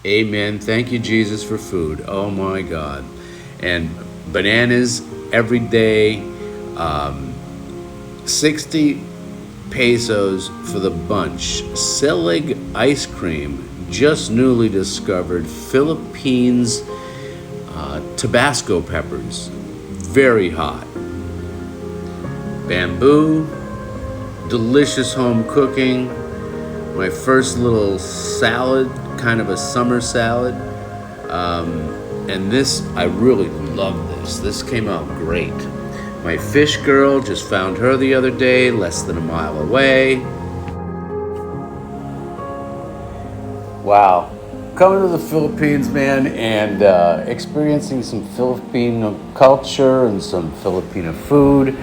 Amen. Thank you, Jesus, for food. Oh my God. And bananas every day. 60 pesos for the bunch. Selig ice cream, just newly discovered. Philippines Tabasco peppers, very hot. Bamboo, delicious home cooking. My first little salad, kind of a summer salad. And this, I really love this. This came out great. My fish girl, just found her the other day, less than a mile away. Wow. Coming to the Philippines, man, and experiencing some Filipino culture and some Filipino food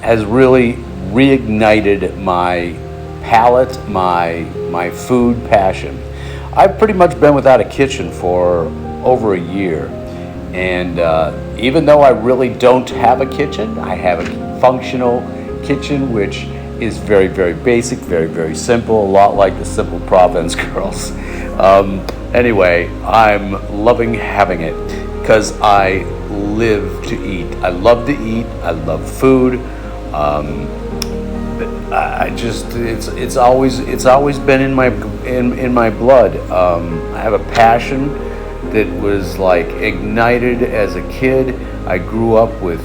has really reignited my palate, my food passion. I've pretty much been without a kitchen for over a year. And even though I really don't have a kitchen, I have a functional kitchen, which is very, very basic, very, very simple, a lot like the Simple Province Girls. Anyway, I'm loving having it because I live to eat. I love to eat. I love food. I just it's always been in my blood. I have a passion that was like ignited as a kid. I grew up with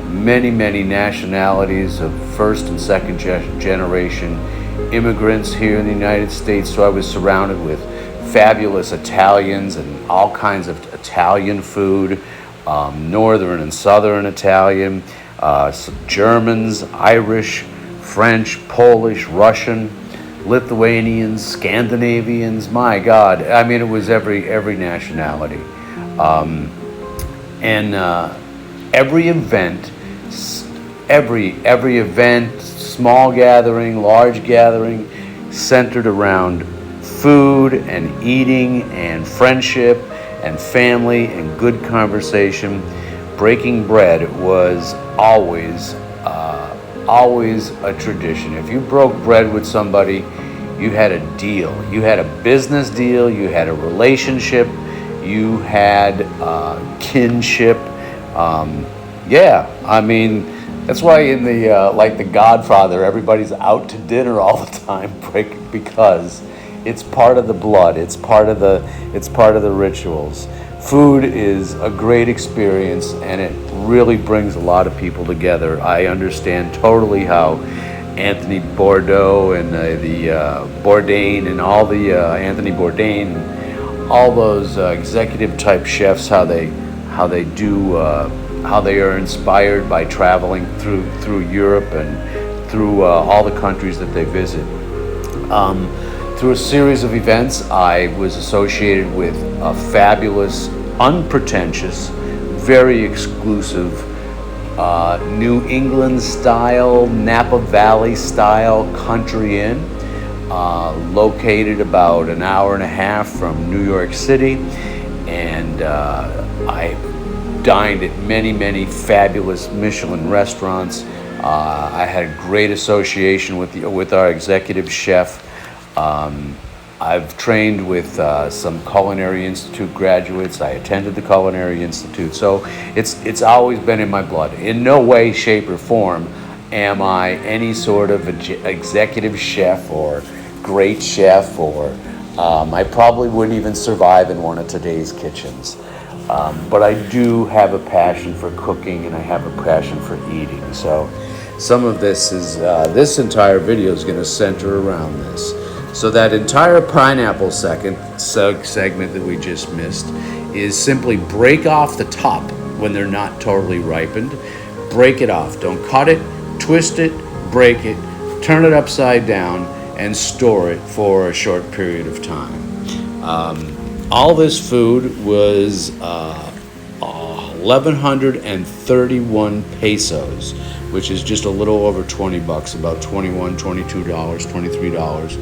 many nationalities of first and second generation immigrants here in the United States. So I was surrounded with fabulous Italians and all kinds of Italian food, northern and southern Italian, some Germans, Irish, French, Polish, Russian, Lithuanians, Scandinavians. My God, I mean, it was every nationality, and every event, every event, small gathering, large gathering, centered around food and eating and friendship and family and good conversation. Breaking bread was always a tradition. If you broke bread with somebody, you had a deal. You had a business deal. You had a relationship. You had kinship. I mean, that's why in the like The Godfather, everybody's out to dinner all the time, because it's part of the blood. It's part of the rituals. Food is a great experience, and it really brings a lot of people together. I understand totally how Anthony Bordeaux and the Bourdain and all the Anthony Bourdain, all those executive type chefs, how they are inspired by traveling through Europe and through all the countries that they visit. Through a series of events, I was associated with a fabulous, unpretentious, very exclusive New England style, Napa Valley style country inn, located about an hour and a half from New York City. And I dined at many fabulous Michelin restaurants. I had a great association with our executive chef. I've trained with some Culinary Institute graduates. I attended the Culinary Institute, so it's always been in my blood. In no way, shape, or form am I any sort of executive chef or great chef, or I probably wouldn't even survive in one of today's kitchens. But I do have a passion for cooking, and I have a passion for eating. So some of this is, this entire video is going to center around this. So that entire pineapple segment that we just missed is simply break off the top when they're not totally ripened. Break it off. Don't cut it, twist it, break it, turn it upside down, and store it for a short period of time. All this food was 1,131 pesos, which is just a little over $20, about $21, $22, $23.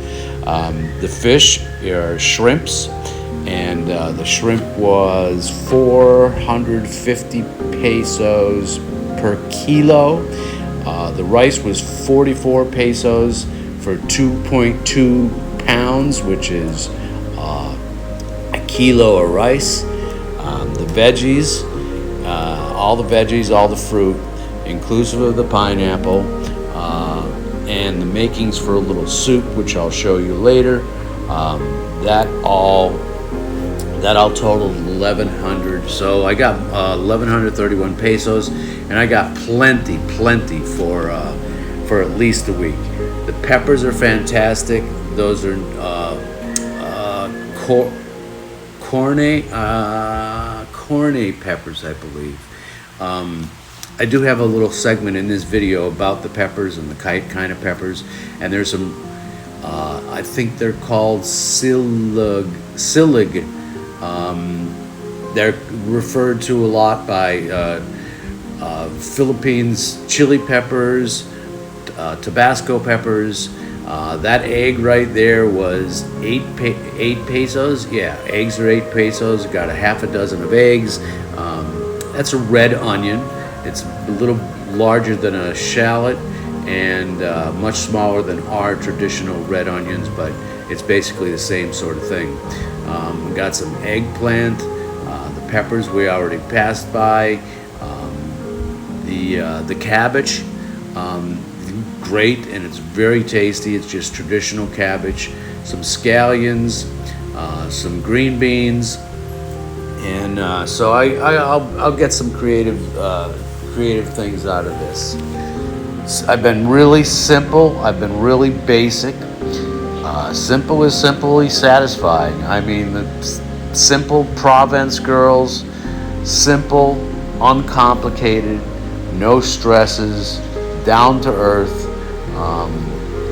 The fish are shrimps, and the shrimp was 450 pesos per kilo. The rice was 44 pesos for 2.2 pounds, which is kilo of rice, the veggies, all the veggies, all the fruit, inclusive of the pineapple, and the makings for a little soup, which I'll show you later. That all totaled 1,100. So I got 1,131 pesos, and I got plenty for at least a week. The peppers are fantastic. Those are corne peppers, I believe. I do have a little segment in this video about the peppers and the kind of peppers, and there's some, I think they're called silig. They're referred to a lot by Philippines chili peppers, Tabasco peppers. That egg right there was 8 pesos. Yeah, eggs are 8 pesos. Got a half a dozen of eggs. That's a red onion. It's a little larger than a shallot and much smaller than our traditional red onions, but it's basically the same sort of thing. Got some eggplant. The peppers we already passed by. The cabbage. Great, and it's very tasty. It's just traditional cabbage, some scallions, some green beans, and so I'll get some creative things out of this. I've been really simple. I've been really basic. Simple is simply satisfying. I mean, the simple Provence girls, simple, uncomplicated, no stresses, down to earth.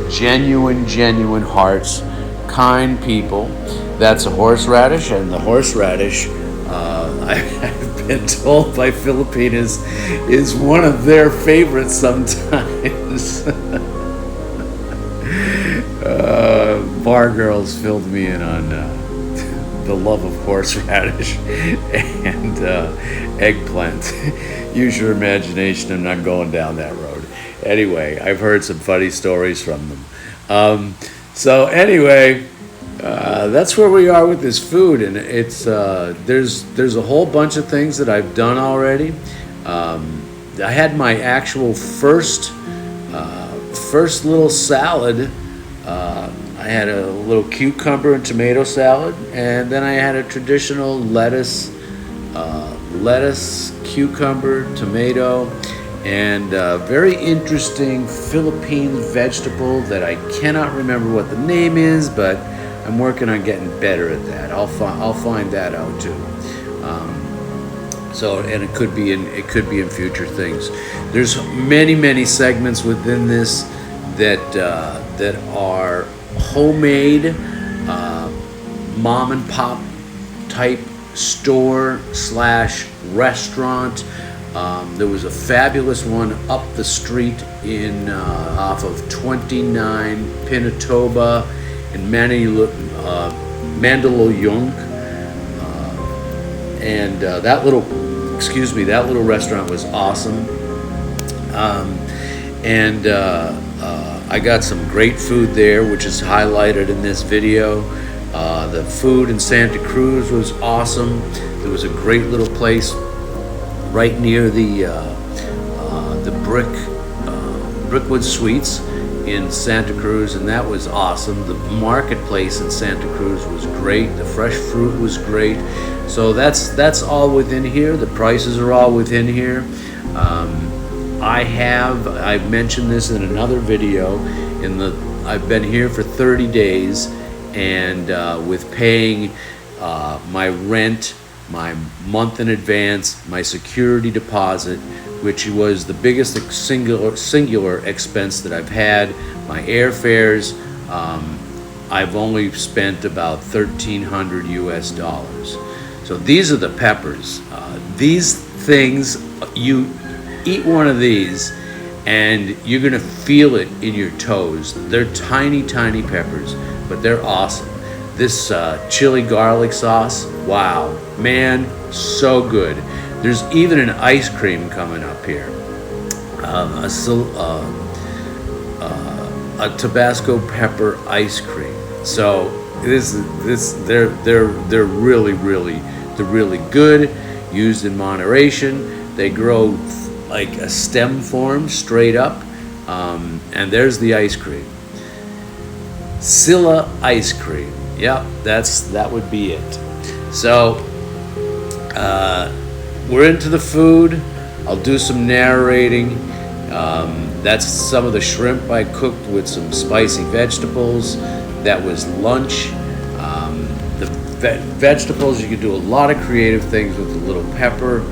Genuine hearts, kind people. That's a horseradish, and the horseradish, I've been told by Filipinas, is one of their favorites sometimes. Bar girls filled me in on the love of horseradish and eggplant. Use your imagination. I'm not going down that road. Anyway, I've heard some funny stories from them. So anyway, that's where we are with this food, and it's there's a whole bunch of things that I've done already. I had my actual first little salad. I had a little cucumber and tomato salad, and then I had a traditional lettuce, cucumber, tomato, and a very interesting Philippine vegetable that I cannot remember what the name is, but I'm working on getting better at that. I'll find that out too. So, and it could be in future things. There's many segments within this that are homemade, mom and pop type store / restaurant. There was a fabulous one up the street in off of 29 Pinatoba in Mandaluyong, and that little restaurant was awesome. I got some great food there, which is highlighted in this video. The food in Santa Cruz was awesome. There was a great little place right near the Brickwood Suites in Santa Cruz, and that was awesome. The marketplace in Santa Cruz was great. The fresh fruit was great. So that's all within here. The prices are all within here. I've mentioned this in another video. I've been here for 30 days, and with paying my rent, my month in advance, my security deposit, which was the biggest singular expense that I've had, my airfares, I've only spent about $1,300 US. So these are the peppers. These things, you eat one of these and you're gonna feel it in your toes. They're tiny peppers, but they're awesome. This chili garlic sauce, wow, man, so good. There's even an ice cream coming up here, a Tabasco pepper ice cream. So they're really good. Used in moderation. They grow like a stem form straight up. And there's the ice cream. Scylla ice cream. Yep, that would be it. So we're into the food. I'll do some narrating. That's some of the shrimp I cooked with some spicy vegetables. That was lunch. The vegetables, you can do a lot of creative things with a little pepper.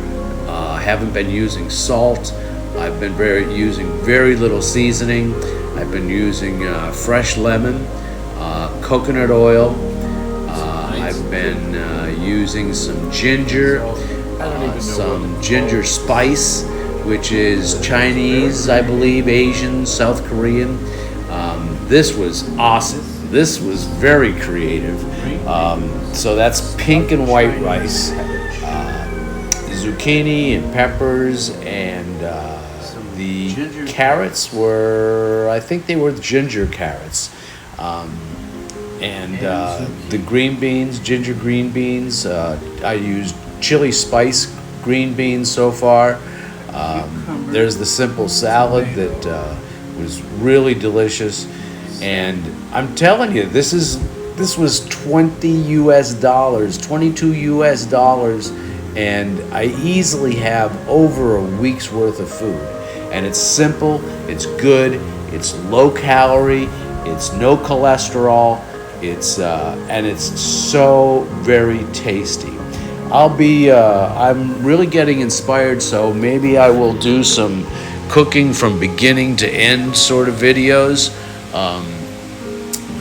Haven't been using salt. I've been using very little seasoning. I've been using fresh lemon, coconut oil. I've been using some ginger, some ginger spice, which is Chinese, I believe, Asian, South Korean. This was awesome. This was very creative. So that's pink and white rice, zucchini and peppers, and the carrots were, I think they were ginger carrots. And the green beans, ginger green beans, I used chili spice green beans so far. There's the simple salad that was really delicious. And I'm telling you, this was $22 US, and I easily have over a week's worth of food. And it's simple, it's good, it's low calorie, it's no cholesterol, and it's so very tasty. I'm really getting inspired, so maybe I will do some cooking from beginning to end sort of videos,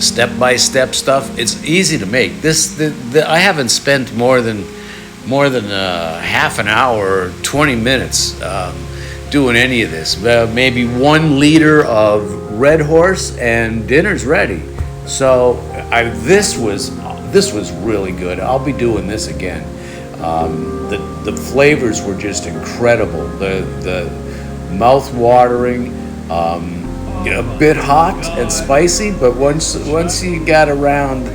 step-by-step stuff. It's easy to make. I haven't spent more than half an hour or 20 minutes doing any of this. Maybe 1 liter of Red Horse and dinner's ready. So this was really good. I'll be doing this again. The flavors were just incredible. The mouth-watering, a bit hot and spicy, but once you got around,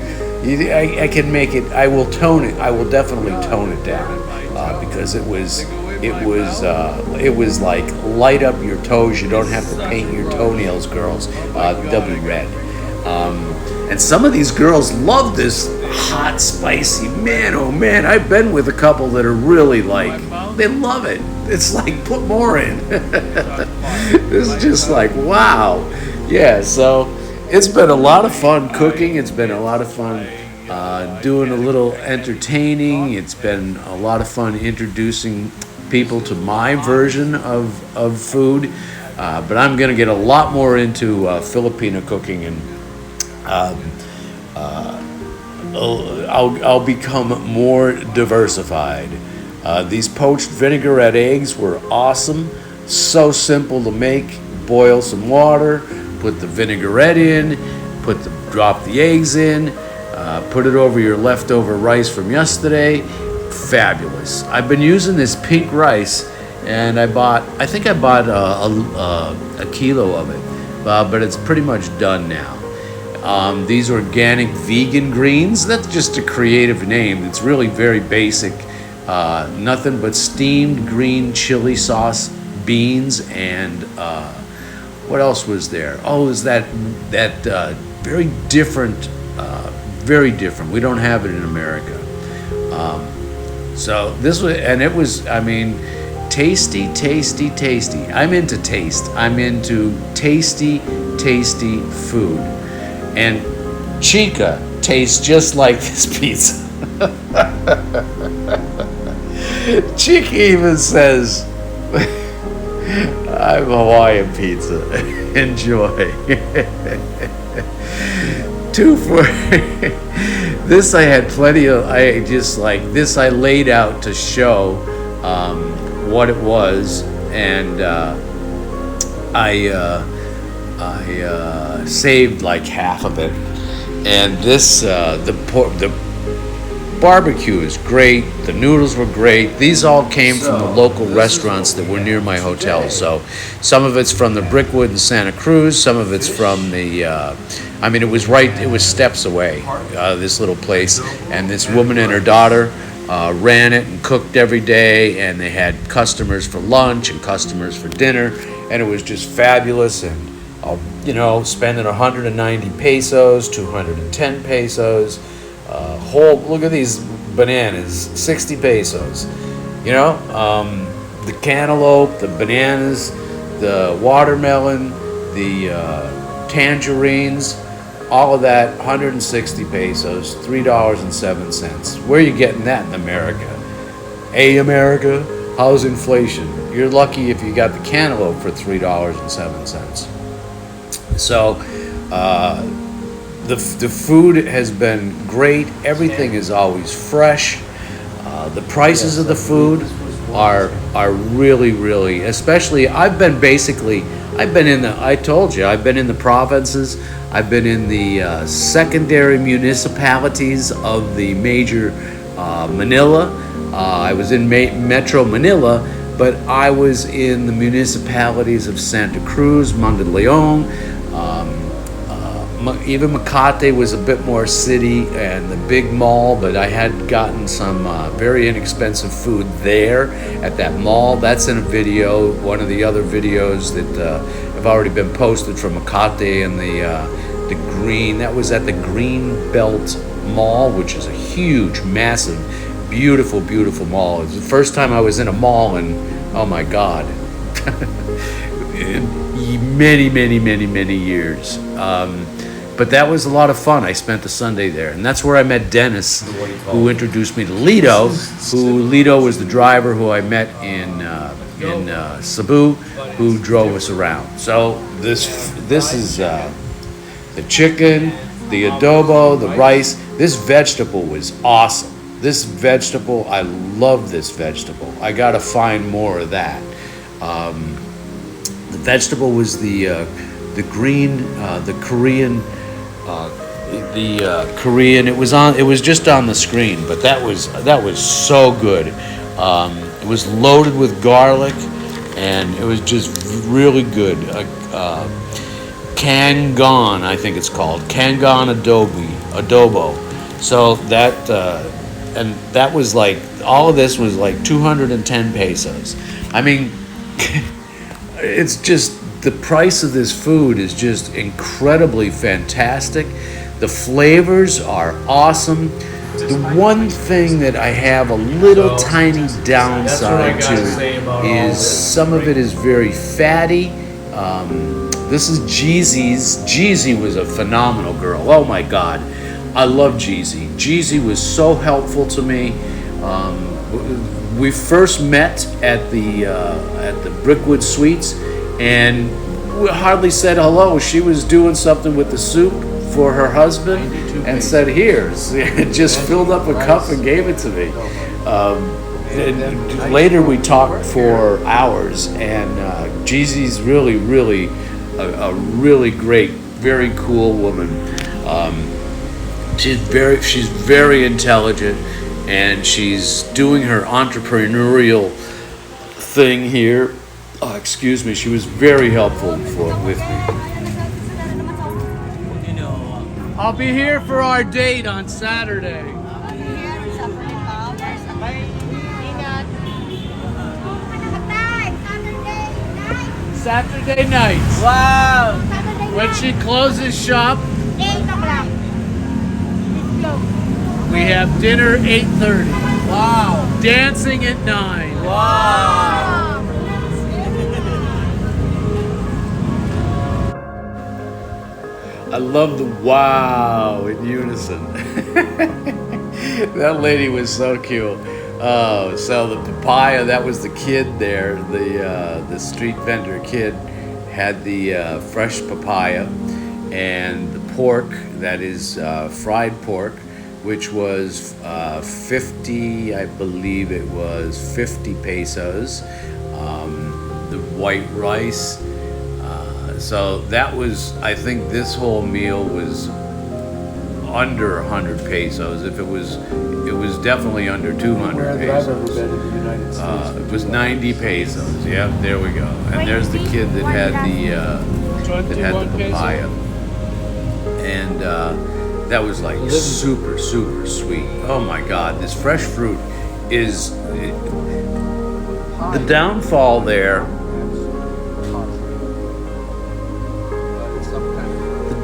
I can make it. I will tone it. I will definitely tone it down because it was like light up your toes. You don't have to paint your toenails, girls. They'll be red. And some of these girls love this hot, spicy. Man, oh man, I've been with a couple that are really like, they love it. It's like, put more in. It's just like, wow. Yeah, so it's been a lot of fun cooking. It's been a lot of fun doing a little entertaining. It's been a lot of fun introducing people to my version of food. But I'm going to get a lot more into Filipina cooking, and I'll become more diversified. These poached vinaigrette eggs were awesome. So simple to make. Boil some water, put the vinaigrette in, drop the eggs in, put it over your leftover rice from yesterday. Fabulous. I've been using this pink rice, and I think I bought a kilo of it, but it's pretty much done now. These organic vegan greens, that's just a creative name. It's really very basic. Nothing but steamed green chili sauce, beans, and what else was there? Oh, is that very different, very different. We don't have it in America. So this was, and it was, I mean, tasty, tasty, tasty. I'm into taste. I'm into tasty, tasty food. And Chica tastes just like this pizza. Chica even says, I'm Hawaiian pizza. Enjoy. 2 for this. I had plenty of. I just like this. I laid out to show what it was, and I saved like half of it. And this the barbecue is great. The noodles were great. These all came from the local restaurants that were near my hotel. So some of it's from the Brickwood in Santa Cruz. Some of it's from the, it was steps away, this little place. And this woman and her daughter ran it and cooked every day. And they had customers for lunch and customers for dinner. And it was just fabulous. And, spending 190 pesos, 210 pesos. Look at these bananas, 60 pesos. The cantaloupe, the bananas, the watermelon, the tangerines, all of that, 160 pesos, $3.07. Where are you getting that in America? Hey, America, how's inflation? You're lucky if you got the cantaloupe for $3.07. So, the food has been great. Everything is always fresh. The prices of the food are really, really, especially, I've been in the provinces. I've been in the secondary municipalities of the major Manila. I was in Metro Manila, but I was in the municipalities of Santa Cruz, Mandaluyong. Even Makati was a bit more city and the big mall, but I had gotten some very inexpensive food there at that mall. That's in a video, one of the other videos that have already been posted from Makati and the green. That was at the Green Belt Mall, which is a huge, massive, beautiful, beautiful mall. It was the first time I was in a mall in, oh my God, many, many, many, many years. But that was a lot of fun. I spent the Sunday there. And that's where I met Dennis, who introduced me to Lido, Lido was the driver who I met in Cebu, who drove us around. So this is the chicken, the adobo, the rice. This vegetable was awesome. This vegetable, I love this vegetable. I got to find more of that. The vegetable was the green, the Korean. Korean. It was just on the screen, but that was so good. It was loaded with garlic, and it was just really good. Kangon, I think it's called Kangon adobo. So that was like, all of this was like 210 pesos. I mean, it's just, the price of this food is just incredibly fantastic. The flavors are awesome. The one thing that I have a little tiny downside to is some of it is very fatty. This is Jeezy's. Jeezy was a phenomenal girl. Oh my God, I love Jeezy. Jeezy was so helpful to me. We first met at the Brickwood Suites, and we hardly said hello. She was doing something with the soup for her husband and said, "Here," just filled up a cup and gave it to me. And later we talked for hours, and Jeezy's really, really a really great, very cool woman. She's very intelligent, and she's doing her entrepreneurial thing here. Excuse me, she was very helpful with me. I'll be here for our date on Saturday. Saturday night. Wow! When she closes shop, 8 o'clock. we have dinner 8:30. Wow! Dancing at 9. Wow! I love the wow in unison. That lady was so cute. Oh, so the papaya, that was the kid there, the street vendor kid had the fresh papaya, and the pork, that is fried pork, which was 50, I believe it was 50 pesos. The white rice. So that was, I think this whole meal was under 100 pesos. If it was definitely under 200 Where that I've ever pesos. been in the United States. It was 90 pesos. Yep, there we go. And there's the kid that had the papaya, and that was like super sweet. Oh my God, this fresh fruit is the downfall there. The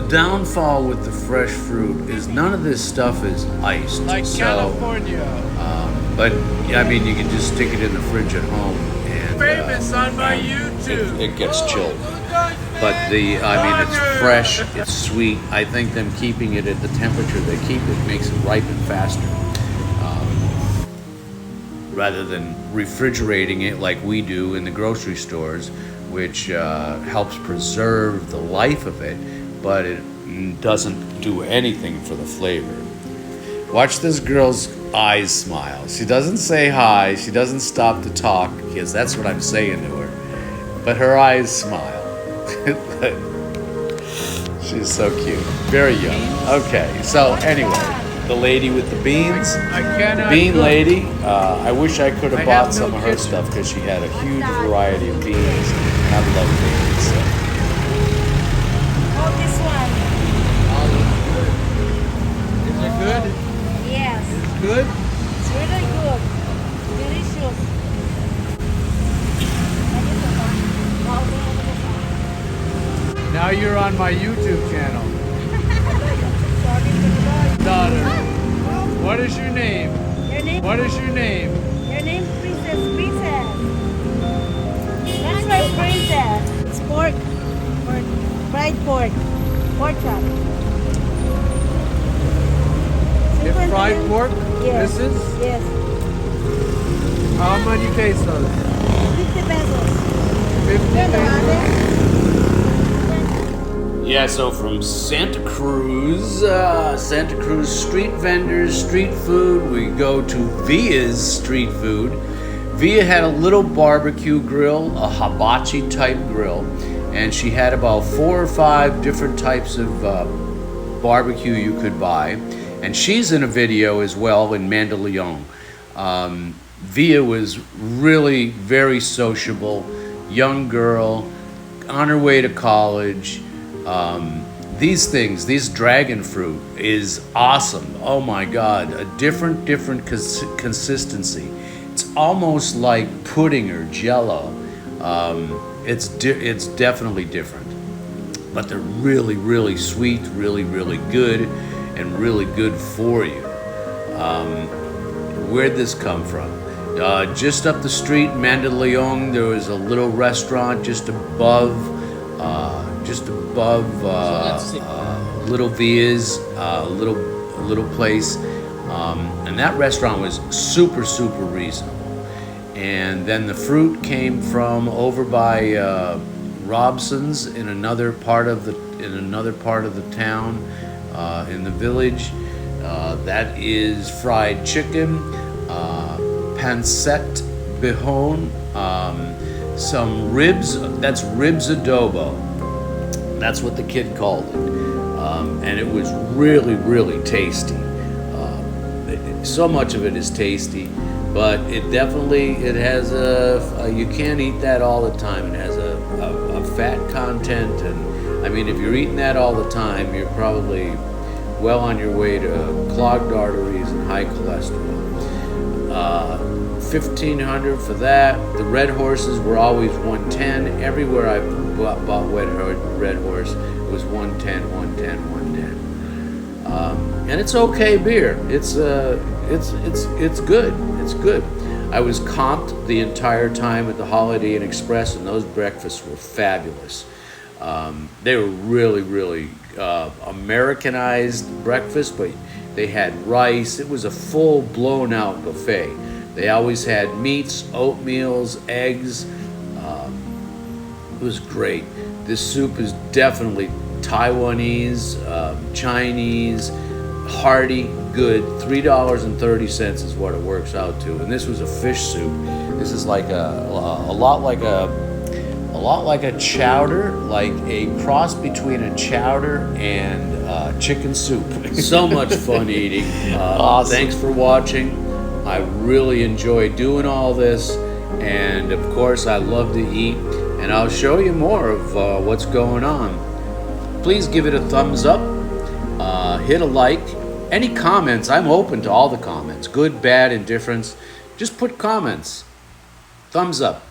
downfall with the fresh fruit is none of this stuff is iced. Like California. But I mean, you can just stick it in the fridge at home and Famous on my YouTube. it gets chilled. But it's fresh, it's sweet. I think them keeping it at the temperature they keep it makes it ripen faster. Rather than refrigerating it like we do in the grocery stores, which helps preserve the life of it, but it doesn't do anything for the flavor. Watch this girl's eyes smile. She doesn't say hi, she doesn't stop to talk, because that's what I'm saying to her. But her eyes smile. She's so cute. Very young. Okay, so anyway, the lady with the beans, the bean lady. I wish I could have bought some of her stuff because she had a huge variety of beans. I love beans. So. Oh, this one. Is it good? Yes. It's good? It's really good. Delicious. Now you're on my YouTube channel. Daughter. What is your name? Your name? What is your name? Your name, Princess. That's my princess. It's pork. Fried pork. Pork chop. It's fried pork? Yes. This is? Yes. How many pesos? 50 pesos. 50 pesos. Yeah, so from Santa Cruz street vendors, street food, we go to Via's street food. Via had a little barbecue grill, a hibachi type grill, and she had about 4 or 5 different types of barbecue you could buy. And she's in a video as well in Mandaluyong. Via was really very sociable, young girl, on her way to college. This dragon fruit is awesome. Oh my God, a different consistency. It's almost like pudding or jello. It's definitely different, but they're really sweet, really good, and really good for you. Where'd this come from? Just up the street, Mandaluyong, there was a little restaurant just above Little Via's, little place, and that restaurant was super reasonable. And then the fruit came from over by Robson's in another part of the town, in the village. That is fried chicken, pancette bihon, some ribs. That's ribs adobo. That's what the kid called it, and it was really tasty. So much of it is tasty, but it has you can't eat that all the time. It has a fat content, and I mean, if you're eating that all the time, you're probably well on your way to clogged arteries and high cholesterol. 1,500 for that. The red horses were always 110. Everywhere I bought red horse, it was 110. And it's okay beer. It's good. It's good. I was comped the entire time at the Holiday Inn Express, and those breakfasts were fabulous. They were really Americanized breakfast, but they had rice. It was a full blown out buffet. They always had meats, oatmeals, eggs. It was great. This soup is definitely Taiwanese, Chinese, hearty, good. $3.30 is what it works out to. And this was a fish soup. This is like a lot like a a lot like a chowder, like a cross between a chowder and chicken soup. So much fun eating. Awesome. Thanks for watching. I really enjoy doing all this, and of course I love to eat, and I'll show you more of what's going on. Please give it a thumbs up, hit a like. Any comments, I'm open to all the comments, good, bad, indifference. Just put comments. Thumbs up.